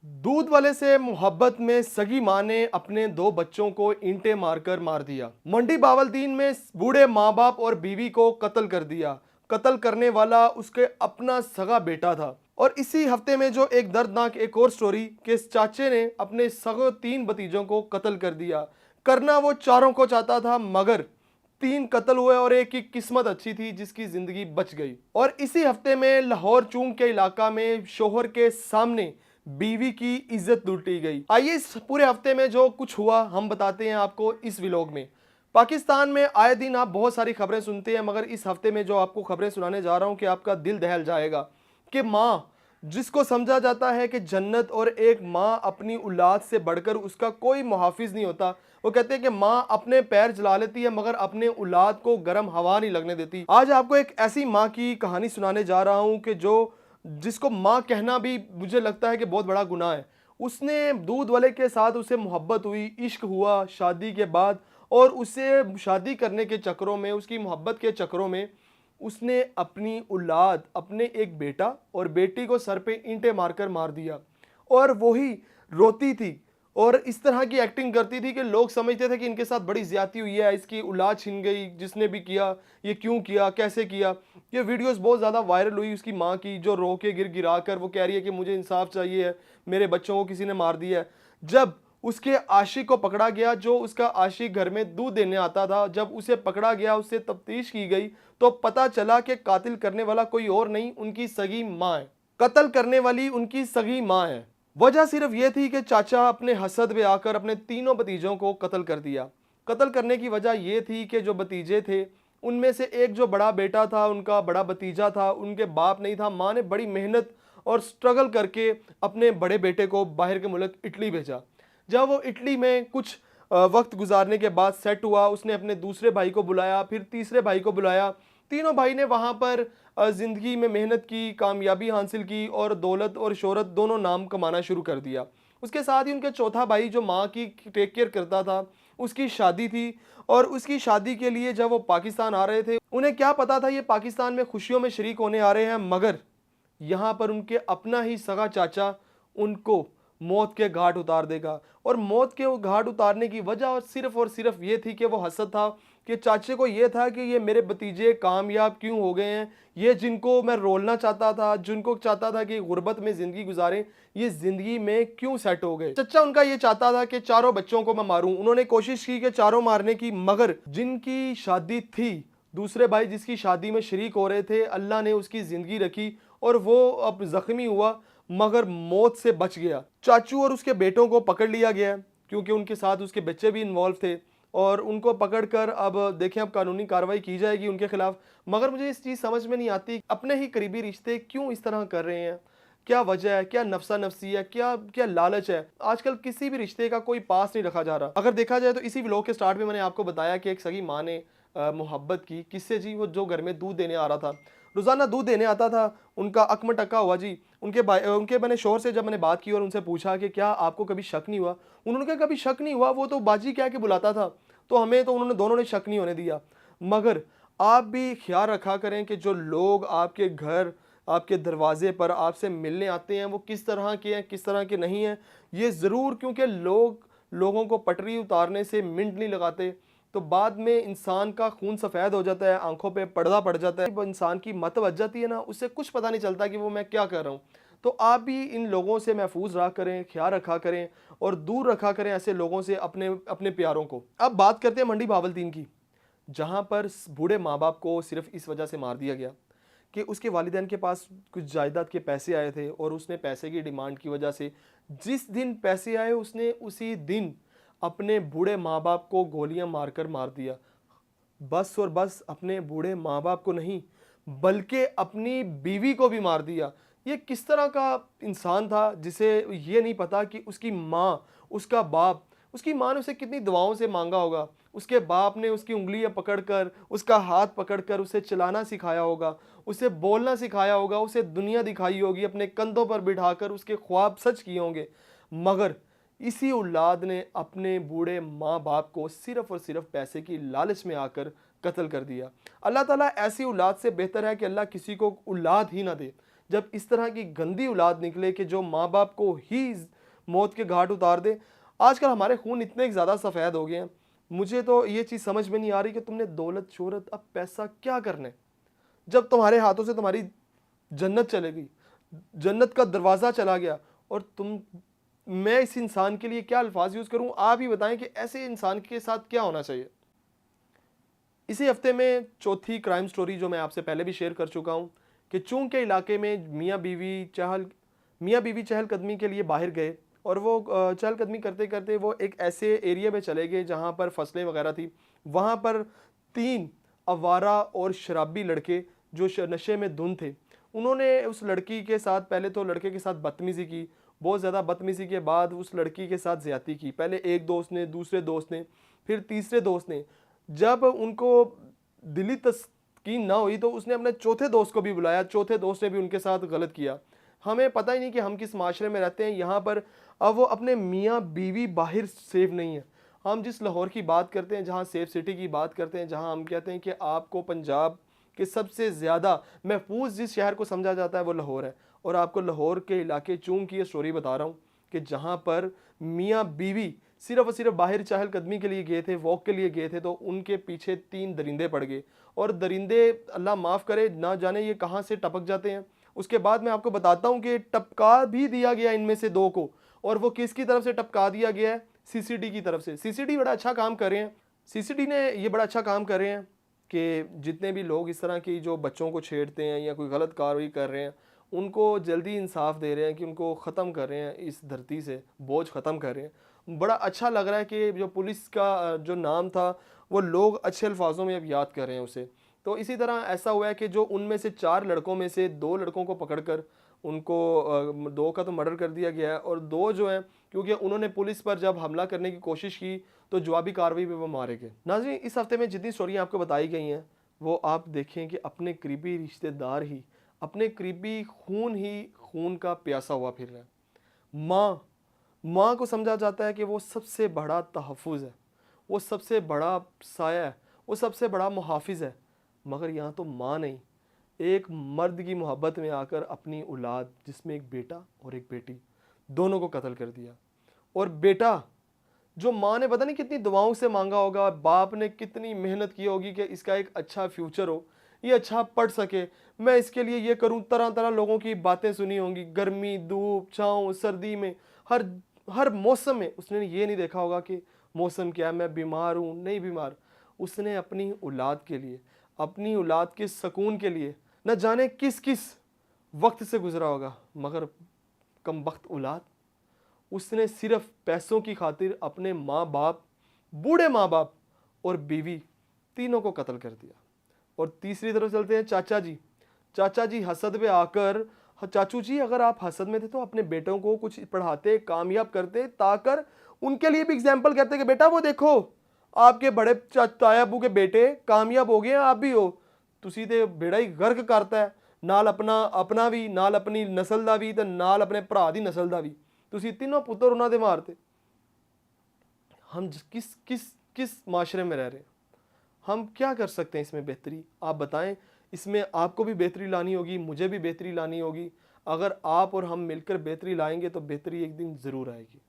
दूध वाले से मोहब्बत में सगी मां ने अपने दो बच्चों को ईंटें मारकर मार दिया। मंडी बावलदीन में बूढ़े माँ बाप और बीवी को कत्ल कर दिया। कत्ल करने वाला उसके अपना सगा बेटा था। और इसी हफ्ते में जो एक दर्दनाक एक और स्टोरी कि इस चाचे ने अपने सगो तीन भतीजों को कत्ल कर दिया। करना वो चारों को चाहता था, मगर तीन कत्ल हुए और एक की किस्मत अच्छी थी जिसकी जिंदगी बच गई। और इसी हफ्ते में लाहौर चूंग के इलाका में शोहर के सामने बीवी की इज्जत लूटी गई। आइए इस पूरे हफ्ते में जो कुछ हुआ हम बताते हैं आपको इस व्लॉग में। पाकिस्तान में आए दिन आप बहुत सारी खबरें सुनते हैं, मगर इस हफ्ते में जो आपको खबरें सुनाने जा रहा हूं कि आपका दिल दहल जाएगा कि माँ जिसको समझा जाता है कि जन्नत, और एक माँ अपनी औलाद से बढ़कर उसका कोई मुहाफिज नहीं होता। वो कहते हैं कि माँ अपने पैर जला लेती है मगर अपने औलाद को गर्म हवा नहीं लगने देती। आज आपको एक ऐसी माँ की कहानी सुनाने जा रहा हूं कि जो जिसको माँ कहना भी मुझे लगता है कि बहुत बड़ा गुनाह है। उसने दूध वाले के साथ उसे मोहब्बत हुई, इश्क हुआ शादी के बाद, और उसे शादी करने के चक्करों में, उसकी मोहब्बत के चक्करों में उसने अपनी औलाद, अपने एक बेटा और बेटी को सर पे ईंटें मारकर मार दिया। और वही रोती थी और इस तरह की एक्टिंग करती थी कि लोग समझते थे कि इनके साथ बड़ी ज्यादती हुई है, इसकी औलाद छिन गई, जिसने भी किया ये क्यों किया, कैसे किया। ये वीडियोस बहुत ज़्यादा वायरल हुई उसकी माँ की, जो रो के गिर गिरा कर वो कह रही है कि मुझे इंसाफ चाहिए है, मेरे बच्चों को किसी ने मार दिया है। जब उसके आशिक को पकड़ा गया, जो उसका आशिक घर में दूध देने आता था, जब उसे पकड़ा गया, उससे तफ्तीश की गई, तो पता चला कि कातिल करने वाला कोई और नहीं, उनकी सगी माँ है। कत्ल करने वाली उनकी सगी माँ है। वजह सिर्फ यह थी कि चाचा अपने हसद में आकर अपने तीनों भतीजों को कत्ल कर दिया। कत्ल करने की वजह यह थी कि जो भतीजे थे उनमें से एक जो बड़ा बेटा था, उनका बड़ा भतीजा था, उनके बाप नहीं था। माँ ने बड़ी मेहनत और स्ट्रगल करके अपने बड़े बेटे को बाहर के मुल्क इटली भेजा। जब वो इटली में कुछ वक्त गुजारने के बाद सेट हुआ, उसने अपने दूसरे भाई को बुलाया, फिर तीसरे भाई को बुलाया। तीनों भाई ने वहाँ पर ज़िंदगी में मेहनत की, कामयाबी हासिल की और दौलत और शोहरत दोनों नाम कमाना शुरू कर दिया। उसके साथ ही उनके चौथा भाई जो माँ की टेक केयर करता था, उसकी शादी थी। और उसकी शादी के लिए जब वो पाकिस्तान आ रहे थे, उन्हें क्या पता था ये पाकिस्तान में खुशियों में शरीक होने आ रहे हैं, मगर यहाँ पर उनके अपना ही सगा चाचा उनको मौत के घाट उतार देगा। और मौत के वो घाट उतारने की वजह और सिर्फ ये थी कि वो हसद था, कि चाचे को ये था कि ये मेरे भतीजे कामयाब क्यों हो गए हैं, ये जिनको मैं रोलना चाहता था, जिनको चाहता था कि गुर्बत में ज़िंदगी गुजारें, ये ज़िंदगी में क्यों सेट हो गए। चचा उनका ये चाहता था कि चारों बच्चों को मैं मारूं। उन्होंने कोशिश की कि चारों मारने की, मगर जिनकी शादी थी, दूसरे भाई जिसकी शादी में शरीक हो रहे थे, अल्लाह ने उसकी ज़िंदगी रखी और वो अब ज़ख्मी हुआ मगर मौत से बच गया। चाचू और उसके बेटों को पकड़ लिया गया क्योंकि उनके साथ उसके बच्चे भी इन्वॉल्व थे, और उनको पकड़कर अब देखें अब कानूनी कार्रवाई की जाएगी उनके खिलाफ। मगर मुझे इस चीज़ समझ में नहीं आती, अपने ही करीबी रिश्ते क्यों इस तरह कर रहे हैं, क्या वजह है, क्या नफसा नफसी है, क्या क्या लालच है। आजकल किसी भी रिश्ते का कोई पास नहीं रखा जा रहा। अगर देखा जाए तो इसी व्लॉग के स्टार्ट में मैंने आपको बताया कि एक सगी माँ ने मोहब्बत की, किससे जी, वो जो घर में दूध देने आ रहा था, रोज़ाना दूध देने आता था, उनका अकमटक्का हुआ जी। उनके मैंने शोहर से जब मैंने बात की और उनसे पूछा कि क्या आपको कभी शक नहीं हुआ, उन्होंने कहा कभी शक नहीं हुआ, वो तो बाजी कह के बुलाता था, तो हमें तो उन्होंने दोनों ने शक नहीं होने दिया। मगर आप भी ख्याल रखा करें कि जो लोग आपके घर, आपके दरवाजे पर आपसे मिलने आते हैं, वो किस तरह के हैं, किस तरह के नहीं हैं। ये ज़रूर, क्योंकि लोगों को पटरी उतारने से मिनट नहीं लगाते, तो बाद में इंसान का खून सफ़ेद हो जाता है, आंखों पे पर्दा पड़ जाता है, इंसान की मत बच जाती है ना, उससे कुछ पता नहीं चलता कि वो मैं क्या कर रहा हूँ। तो आप भी इन लोगों से महफूज रहा करें, ख्याल रखा करें और दूर रखा करें ऐसे लोगों से अपने अपने प्यारों को। अब बात करते हैं मंडी बावलदीन की, जहाँ पर बूढ़े माँ बाप को सिर्फ इस वजह से मार दिया गया कि उसके वालिदैन के पास कुछ जायदाद के पैसे आए थे, और उसने पैसे की डिमांड की वजह से जिस दिन पैसे आए उसने उसी दिन अपने बूढ़े माँ बाप को गोलियां मारकर मार दिया। बस और बस अपने बूढ़े माँ बाप को नहीं, बल्कि अपनी बीवी को भी मार दिया। ये किस तरह का इंसान था जिसे ये नहीं पता कि उसकी माँ, उसका बाप, उसकी माँ ने उसे कितनी दुआओं से मांगा होगा, उसके बाप ने उसकी उंगलियां पकड़कर, उसका हाथ पकड़कर उसे चलाना सिखाया होगा, उसे बोलना सिखाया होगा, उसे दुनिया दिखाई होगी, अपने कंधों पर बिठाकर उसके ख्वाब सच किए होंगे। मगर इसी औलाद ने अपने बूढ़े माँ बाप को सिर्फ और सिर्फ पैसे की लालच में आकर कत्ल कर दिया। अल्लाह ताला ऐसी औलाद से बेहतर है कि अल्लाह किसी को औलाद ही ना दे। जब इस तरह की गंदी औलाद निकले कि जो माँ बाप को ही मौत के घाट उतार दे। आजकल हमारे खून इतने ज़्यादा सफ़ेद हो गए हैं, मुझे तो ये चीज़ समझ में नहीं आ रही कि तुमने दौलत शोहरत अब पैसा क्या करने, जब तुम्हारे हाथों से तुम्हारी जन्नत चले गई, जन्नत का दरवाज़ा चला गया, और तुम, मैं इस इंसान के लिए क्या अल्फाज यूज़ करूं, आप ही बताएं कि ऐसे इंसान के साथ क्या होना चाहिए। इसी हफ्ते में चौथी क्राइम स्टोरी जो मैं आपसे पहले भी शेयर कर चुका हूं कि चूंग के इलाके में मियाँ बीवी चहलकदमी के लिए बाहर गए, और वो चहलकदमी करते करते वो एक ऐसे एरिया में चले गए जहां पर फसलें वगैरह थी। वहां पर 3 अवारा और शराबी लड़के जो नशे में धुन थे, उन्होंने उस लड़की के साथ, पहले तो लड़के के साथ बदतमीज़ी की, बहुत ज़्यादा बदतमीज़ी के बाद उस लड़की के साथ ज़्यादती की। पहले एक दोस्त ने, दूसरे दोस्त ने, फिर तीसरे दोस्त ने। जब उनको दिली तस्कीन ना हुई तो उसने अपने चौथे दोस्त को भी बुलाया, चौथे दोस्त ने भी उनके साथ गलत किया। हमें पता ही नहीं कि हम किस माशरे में रहते हैं यहाँ पर। अब वो अपने मियाँ बीवी बाहर सेफ नहीं है। हम जिस लाहौर की बात करते हैं, जहाँ सेफ सिटी की बात करते हैं, जहाँ हम कहते हैं कि आपको पंजाब के सबसे ज़्यादा महफूज जिस शहर को समझा जाता है वो लाहौर है, और आपको लाहौर के इलाके चूंग की ये स्टोरी बता रहा हूँ कि जहाँ पर मियाँ बीवी सिर्फ और सिर्फ बाहर चहलकदमी के लिए गए थे, वॉक के लिए गए थे, तो उनके पीछे 3 दरिंदे पड़ गए, और दरिंदे अल्लाह माफ़ करे ना जाने ये कहाँ से टपक जाते हैं। उसके बाद मैं आपको बताता हूँ कि टपका भी दिया गया इनमें से 2 को, और वो किसकी तरफ से टपका दिया गया है, सीसीडी की तरफ से। सीसीडी बड़ा अच्छा काम कर रहे हैं, सीसीडी ने ये बड़ा अच्छा काम कर रहे हैं कि जितने भी लोग इस तरह की जो बच्चों को छेड़ते हैं या कोई गलत कार्रवाई कर रहे हैं, उनको जल्दी इंसाफ दे रहे हैं कि उनको ख़त्म कर रहे हैं, इस धरती से बोझ ख़त्म कर रहे हैं। बड़ा अच्छा लग रहा है कि जो पुलिस का जो नाम था वो लोग अच्छे अल्फाजों में अब याद कर रहे हैं उसे। तो इसी तरह ऐसा हुआ है कि जो उनमें से 4 लड़कों में से 2 लड़कों को पकड़कर उनको 2 का तो मर्डर कर दिया गया है, और 2 जो हैं, क्योंकि उन्होंने पुलिस पर जब हमला करने की कोशिश की तो जवाबी कार्रवाई में वो मारे गए। नाज़रीन, इस हफ्ते में जितनी स्टोरियाँ आपको बताई गई हैं वो आप देखें कि अपने करीबी रिश्तेदार ही, अपने करीबी खून ही खून का प्यासा हुआ फिर रहा है। माँ को समझा जाता है कि वो सबसे बड़ा तहफ़्फ़ुज़ है, वो सबसे बड़ा साया है, वो सबसे बड़ा मुहाफ़िज़ है, मगर यहाँ तो माँ नहीं, एक मर्द की मोहब्बत में आकर अपनी औलाद, जिसमें एक बेटा और एक बेटी, दोनों को कत्ल कर दिया। और बेटा जो माँ ने पता नहीं कितनी दुआओं से मांगा होगा, बाप ने कितनी मेहनत की होगी कि इसका एक अच्छा फ्यूचर हो, ये अच्छा पढ़ सके, मैं इसके लिए ये करूं, तरह तरह लोगों की बातें सुनी होंगी, गर्मी, धूप, छाँव, सर्दी में, हर हर मौसम में। उसने ये नहीं देखा होगा कि मौसम क्या है, मैं बीमार हूँ नहीं बीमार। उसने अपनी औलाद के लिए, अपनी औलाद के सुकून के लिए न जाने किस किस वक्त से गुजरा होगा, मगर कम वक्त औलाद, उसने सिर्फ पैसों की खातिर अपने माँ बाप, बूढ़े माँ बाप और बीवी, तीनों को कत्ल कर दिया। और तीसरी तरफ चलते हैं चाचा जी। चाचा जी हसद में आकर, चाचू जी अगर आप हसद में थे तो अपने बेटों को कुछ पढ़ाते, कामयाब करते, ताकर उनके लिए भी एग्जाम्पल करते कि बेटा वो देखो आपके बड़े ताया अबू के बेटे कामयाब हो गए हैं, आप भी हो। तुसी ते बेड़ा ही गर्क करता है, नाल अपना भी, नाल अपनी नस्ल दा भी, ते नाल अपने भरा दी नस्ल दा भी। तुसी तीनों पुत्र उन्हां दे मारते। हम किस किस किस माशरे में रह रहे हैं? हम क्या कर सकते हैं इसमें बेहतरी, आप बताएं। इसमें आपको भी बेहतरी लानी होगी, मुझे भी बेहतरी लानी होगी। अगर आप और हम मिलकर बेहतरी लाएंगे तो बेहतरी एक दिन ज़रूर आएगी।